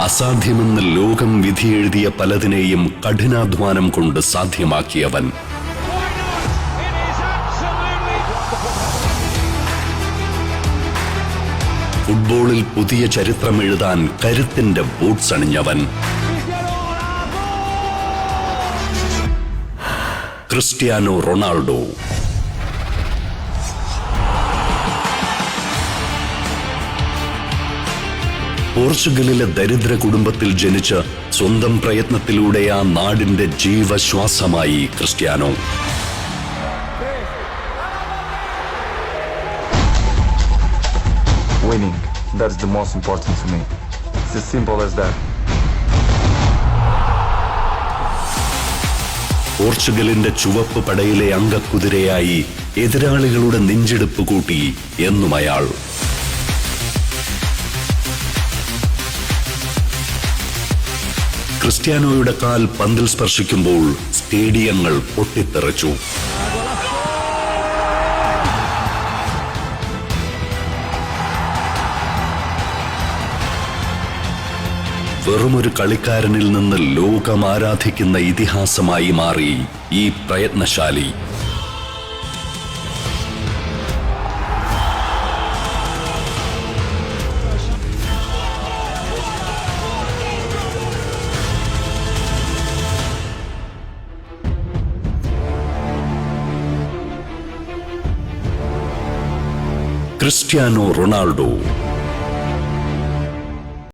അസാധ്യമെന്ന് ലോകം വിധിയെഴുതിയ പലതിനെയും കഠിനാധ്വാനം കൊണ്ട് സാധ്യമാക്കിയവൻ. ഫുട്ബോളിൽ പുതിയ ചരിത്രം എഴുതാൻ കരുത്തിന്റെ ബൂട്ട്സ് അണിഞ്ഞവൻ. Cristiano Ronaldo. പോർച്ചുഗലിലെ ദരിദ്ര കുടുംബത്തിൽ ജനിച്ച് സ്വന്തം പ്രയത്നത്തിലൂടെ ആ നാടിന്റെ ജീവശ്വാസമായി Cristiano. Winning, that's the most important to me. It's as simple as that. പോർച്ചുഗലിന്റെ ചുവപ്പ് പടയിലെ അംഗക്കുതിരയായി എതിരാളികളുടെ നെഞ്ചെടുപ്പ് കൂട്ടി എന്നും അയാൾ. ക്രിസ്ത്യാനോയുടെ കാൽ പന്തിൽ സ്പർശിക്കുമ്പോൾ സ്റ്റേഡിയങ്ങൾ പൊട്ടിത്തെറിച്ചു. വെറുമൊരു കളിക്കാരനിൽ നിന്ന് ലോകം ആരാധിക്കുന്ന ഇതിഹാസമായി മാറി ഈ പ്രയത്നശാലി. Cristiano Ronaldo.